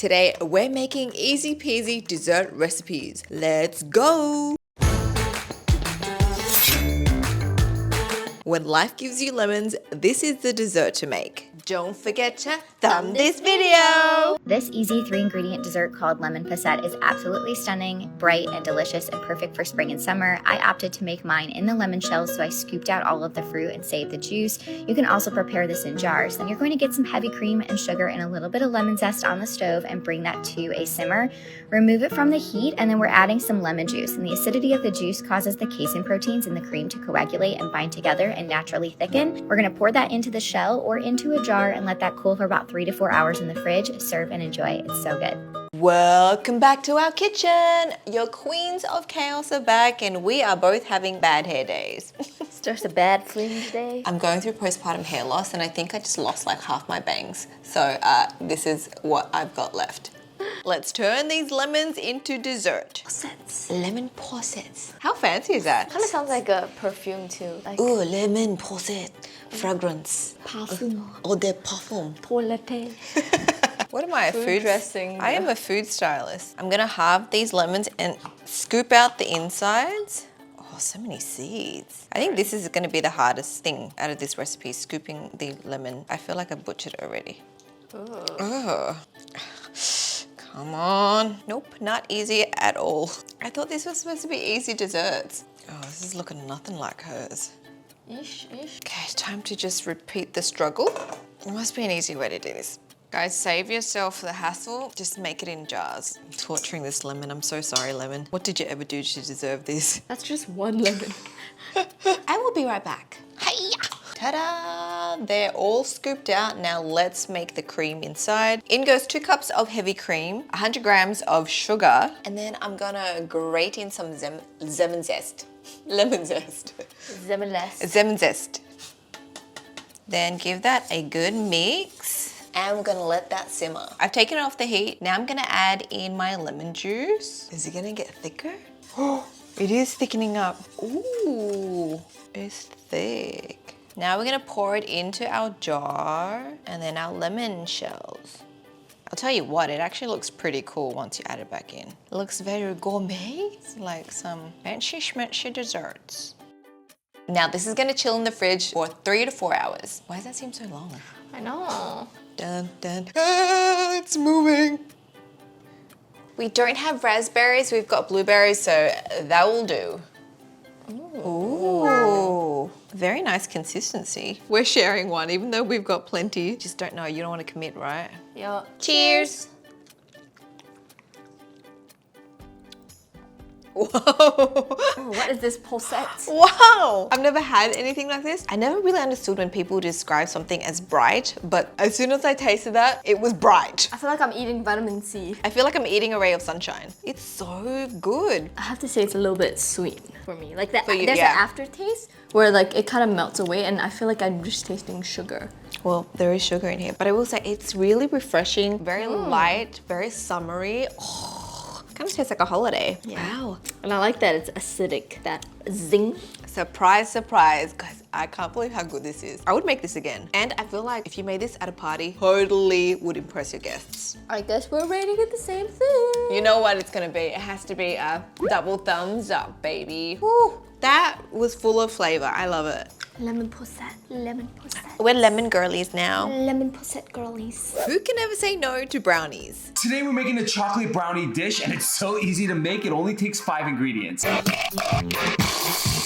Today we're making easy peasy dessert recipes. Let's go! When life gives you lemons, this is the dessert to make. Don't forget to thumb this video! This easy 3-ingredient dessert called lemon posset is absolutely stunning, bright, and delicious, and perfect for spring and summer. I opted to make mine in the lemon shells, so I scooped out all of the fruit and saved the juice. You can also prepare this in jars. Then you're going to get some heavy cream and sugar and a little bit of lemon zest on the stove and bring that to a simmer. Remove it from the heat, and then we're adding some lemon juice. And the acidity of the juice causes the casein proteins in the cream to coagulate and bind together and naturally thicken. We're going to pour that into the shell or into a jar and let that cool for about 3 to 4 hours in the fridge. Serve and enjoy. It's so good. Welcome back to our kitchen. Your queens of chaos are back and we are both having bad hair days. It's just a bad fringe day. I'm going through postpartum hair loss and I think I just lost like half my bangs. So this is what I've got left. Let's turn these lemons into dessert. Possets. Lemon possets. How fancy is that? Kind of sounds like a perfume too. Like Ooh, lemon posset. Fragrance. parfum. Eau de parfum. Pour latte. What am I, a food dressing? I am a food stylist. I'm gonna halve these lemons and scoop out the insides. Oh, so many seeds. I think this is gonna be the hardest thing out of this recipe, scooping the lemon. I feel like I butchered it already. Oh. Come on. Nope, not easy at all. I thought this was supposed to be easy desserts. Oh, this is looking nothing like hers. Ish. Okay, time to just repeat the struggle. There must be an easy way to do this. Guys, save yourself the hassle. Just make it in jars. I'm torturing this lemon. I'm so sorry, lemon. What did you ever do to deserve this? That's just one lemon. I will be right back. Hiya! Ta-da! They're all scooped out. Now let's make the cream inside. In goes 2 cups of heavy cream, 100 grams of sugar, and then I'm gonna grate in some lemon zest. Lemon zest. Lemon zest. Then give that a good mix. And we're gonna let that simmer. I've taken it off the heat. Now I'm gonna add in my lemon juice. Is it gonna get thicker? Oh, it is thickening up. Ooh, it's thick. Now we're gonna pour it into our jar and then our lemon shells. I'll tell you what, it actually looks pretty cool once you add it back in. It looks very gourmet. It's like some fancy schmancy desserts. Now this is gonna chill in the fridge for 3 to 4 hours. Why does that seem so long? I know. Dun, dun. Ah, it's moving. We don't have raspberries, we've got blueberries, so that will do. Ooh, very nice consistency. We're sharing one, even though we've got plenty. Just don't know, you don't want to commit, right? Yeah. Cheers. Whoa. Oh, what is this posset? Wow! I've never had anything like this. I never really understood when people describe something as bright, but as soon as I tasted that, it was bright. I feel like I'm eating vitamin C. I feel like I'm eating a ray of sunshine. It's so good. I have to say it's a little bit sweet for me. Like that, For you, there's yeah. an aftertaste where like it kind of melts away, and I feel like I'm just tasting sugar. Well, there is sugar in here, but I will say it's really refreshing, very light, very summery. Oh, kind of tastes like a holiday. Yeah. Wow. And I like that it's acidic, that zing. Surprise, surprise, guys. I can't believe how good this is. I would make this again. And I feel like if you made this at a party, totally would impress your guests. I guess we're rating it the same thing. You know what it's gonna be. It has to be a double thumbs up, baby. Woo, that was full of flavor. I love it. Lemon posset, lemon posset. We're lemon girlies now. Lemon posset girlies. Who can ever say no to brownies? Today we're making a chocolate brownie dish and it's so easy to make, it only takes 5 ingredients.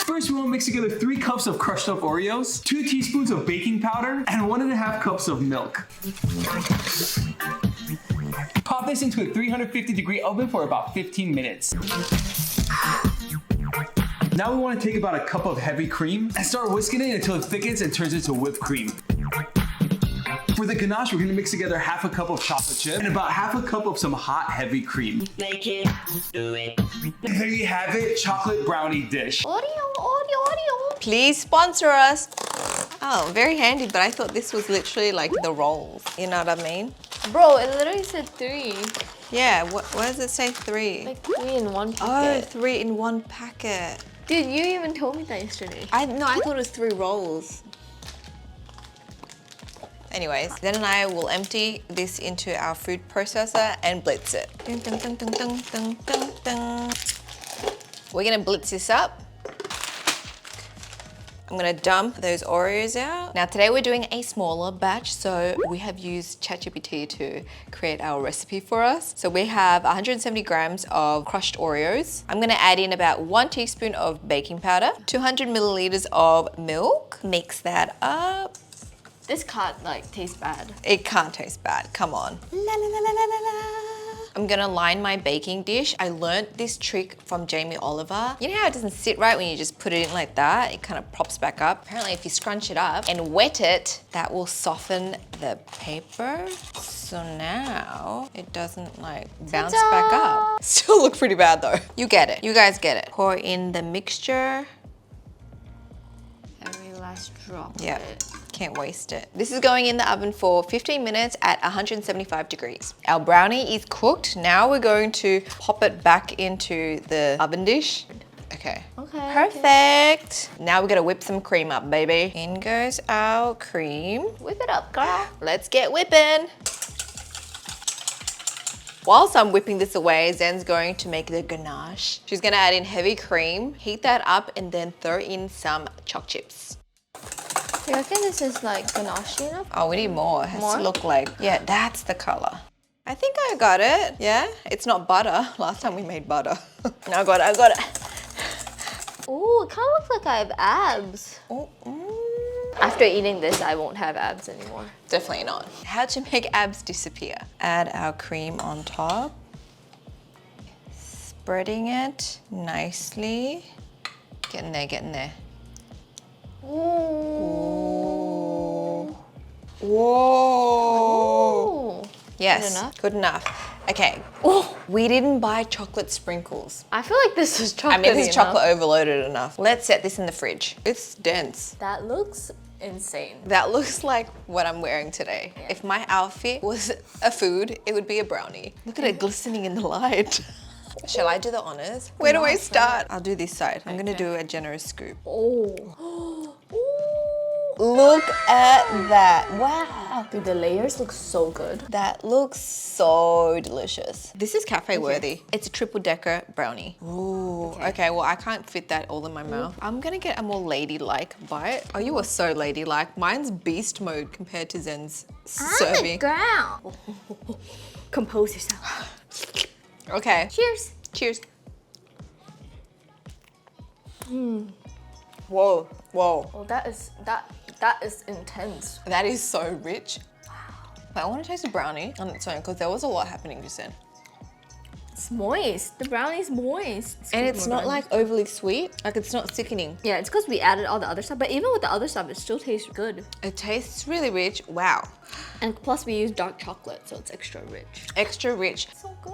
First, we want to mix together 3 cups of crushed up Oreos, 2 teaspoons of baking powder, and 1.5 cups of milk. Pop this into a 350-degree oven for about 15 minutes. Now we want to take about a cup of heavy cream and start whisking it until it thickens and turns into whipped cream. For the ganache, we're going to mix together 1/2 cup of chocolate chip and about 1/2 cup of some hot, heavy cream. Make it, do it. And there you have it, chocolate brownie dish. Oreo. Please sponsor us. Oh, very handy, but I thought this was literally like the rolls. You know what I mean? Bro, it literally said 3. Yeah, what does it say 3? Like 3 in one Oh, packet. 3 in 1 packet. Dude, you even told me that yesterday. I thought it was 3 rolls. Anyways, Zen and I will empty this into our food processor and blitz it. Dun, dun, dun, dun, dun, dun, dun, dun. We're gonna blitz this up. I'm gonna dump those Oreos out. Now today we're doing a smaller batch, so we have used ChatGPT to create our recipe for us. So we have 170 grams of crushed Oreos. I'm gonna add in about 1 teaspoon of baking powder, 200 milliliters of milk. Mix that up. This can't like taste bad. It can't taste bad, come on. La, la, la, la, la, la, la. I'm gonna line my baking dish. I learned this trick from Jamie Oliver. You know how it doesn't sit right when you just put it in like that? It kind of props back up. Apparently if you scrunch it up and wet it, that will soften the paper. So now it doesn't like bounce back up. Still look pretty bad though. You get it, you guys get it. Pour in the mixture. Every last drop. Yeah. Can't waste it. This is going in the oven for 15 minutes at 175 degrees. Our brownie is cooked. Now we're going to pop it back into the oven dish. Okay. Okay. Perfect. Now we're gonna whip some cream up, baby. In goes our cream. Whip it up, girl. Let's get whipping. Whilst I'm whipping this away, Zen's going to make the ganache. She's gonna add in heavy cream, heat that up, and then throw in some choc chips. You reckon this is like ganache enough? Oh, we need more. It has More? to look like, yeah, that's the color. I think I got it. Yeah, it's not butter. Last time we made butter. No, I got it, I got it. Ooh, it kind of looks like I have abs. Oh, After eating this, I won't have abs anymore. definitely not. How to make abs disappear. Add our cream on top. Spreading it nicely. Get in there, get in there. Ooh. Whoa. Ooh. Yes, Good enough? good enough. Okay, we didn't buy chocolate sprinkles. I feel like this is I chocolate. mean, this is chocolate overloaded enough. Let's set this in the fridge. It's dense. That looks insane. That looks like what I'm wearing today. If my outfit was a food, it would be a brownie. Look at it glistening in the light. Shall I do the honors? Where do I start? I'll do this side. I'm gonna do a generous scoop. Oh. Look at that. Wow. Dude, the layers look so good. That looks so delicious. This is cafe worthy. It's a triple decker brownie. Ooh, okay, well I can't fit that all in my mouth. I'm gonna get a more ladylike bite. Oh, you are so ladylike. Mine's beast mode compared to Zen's serving. Girl. Compose yourself. Okay, Cheers. cheers. Whoa, whoa. Oh, that is intense. That is so rich. But I want to taste the brownie on its own because there was a lot happening just then. It's moist. The brownie's moist. And it's not like overly sweet. Like it's not sickening. Yeah, it's because we added all the other stuff, but even with the other stuff, it still tastes good. It tastes really rich. Wow. And plus we use dark chocolate, so it's extra rich. Extra rich. So good.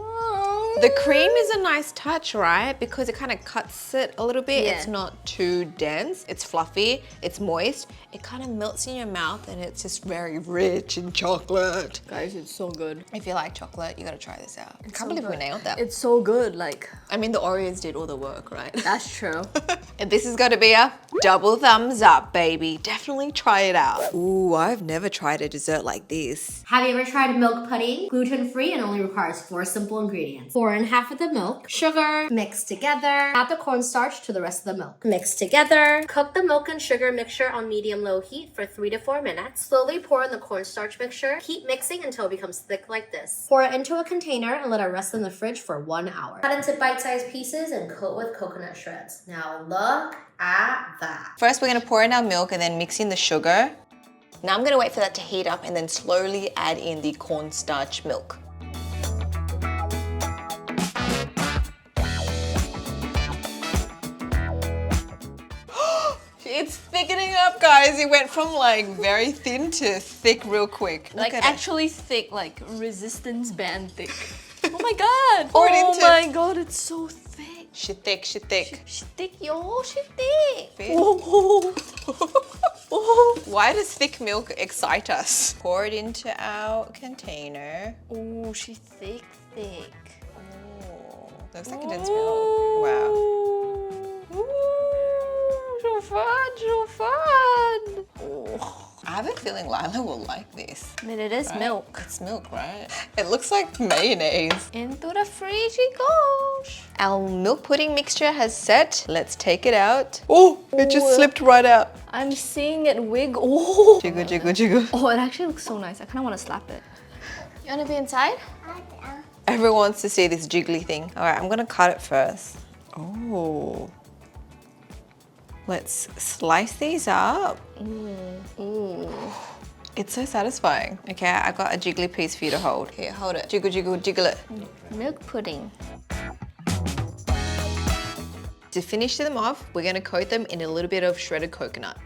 The cream is a nice touch, right? Because it kind of cuts it a little bit. Yeah. It's not too dense. It's fluffy. It's moist. It kind of melts in your mouth and it's just very rich in chocolate. Guys, it's so good. If you like chocolate, you gotta try this out. I can't believe we nailed that. It's so good, like. I mean, the Oreos did all the work, right? That's true. And this is gonna be a double thumbs up, baby. Definitely try it out. Ooh, I've never tried a dessert like this. Have you ever tried milk pudding? Gluten-free and only requires 4 simple ingredients. Pour in half of the milk, sugar, mix together, add the cornstarch to the rest of the milk. Mix together. Cook the milk and sugar mixture on medium-low heat for 3 to 4 minutes. Slowly pour in the cornstarch mixture. Keep mixing until it becomes thick like this. Pour it into a container and let it rest in the fridge for 1 hour. Cut into bite-sized pieces and coat with coconut shreds. Now look at that. First, we're gonna pour in our milk and then mix in the sugar. Now I'm gonna wait for that to heat up and then slowly add in the cornstarch milk. It's thickening up, guys. It went from like very thin to thick real quick. Look Like at actually thick, like resistance band thick. Oh my god! Pour it Oh into- my god, it's so thick. it. She thick, she thick. She thick, yo, she thick. Thick. Oh. Oh. Why does thick milk excite us? Pour it into our container. Oh, she thick. Oh, looks like condensed milk. Wow. Ooh, so fun, so fun. Oh. I have a feeling Lila will like this. I mean, it is Right? milk. It's milk, right? It looks like mayonnaise. Into the fridge it goes. Our milk pudding mixture has set. Let's take it out. Oh, it just slipped right out. I'm seeing it wiggle. Oh. Jiggle, jiggle, jiggle. Oh, it actually looks so nice. I kind of want to slap it. You want to be inside? Everyone wants to see this jiggly thing. All right, I'm gonna cut it first. Oh. Let's slice these up. Ooh. It's so satisfying. Okay, I got a jiggly piece for you to hold. Here, hold it. Jiggle, jiggle, jiggle it. Milk pudding. To finish them off, we're gonna coat them in a little bit of shredded coconut.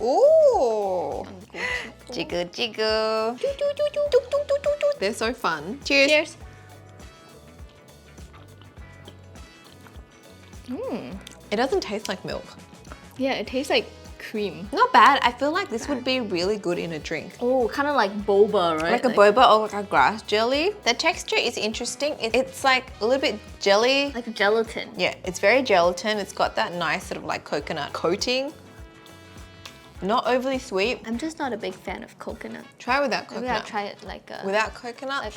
Ooh. Jiggle, jiggle. They're so fun. Cheers. Cheers. It doesn't taste like milk. Yeah, it tastes like cream. Not bad. I feel like this would be really good in a drink. Oh, kind of like boba, right? Like a boba or like a grass jelly. The texture is interesting. It's like a little bit jelly. Like gelatin. Yeah, it's very gelatin. It's got that nice sort of like coconut coating. Not overly sweet. I'm just not a big fan of coconut. Try without Maybe I'll coconut. try it like a Without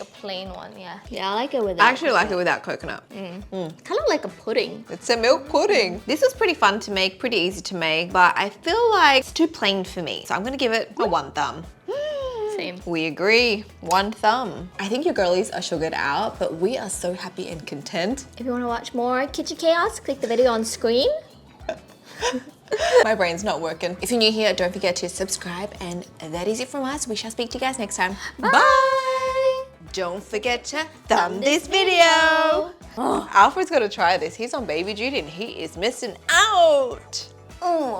a plain one, yeah. Yeah, I like it without. I actually like it without coconut. Kind of like a pudding. It's a milk pudding. This was pretty fun to make, pretty easy to make, but I feel like it's too plain for me. So I'm gonna give it a 1 thumb. Same. We agree, 1 thumb. I think your girlies are sugared out, but we are so happy and content. If you want to watch more kitchen chaos, click the video on screen. My brain's not working. If you're new here, don't forget to subscribe, and that is it from us. We shall speak to you guys next time. Bye! Don't forget to thumb this video. Alfred's got to try this. He's on baby duty and he is missing out. Oh.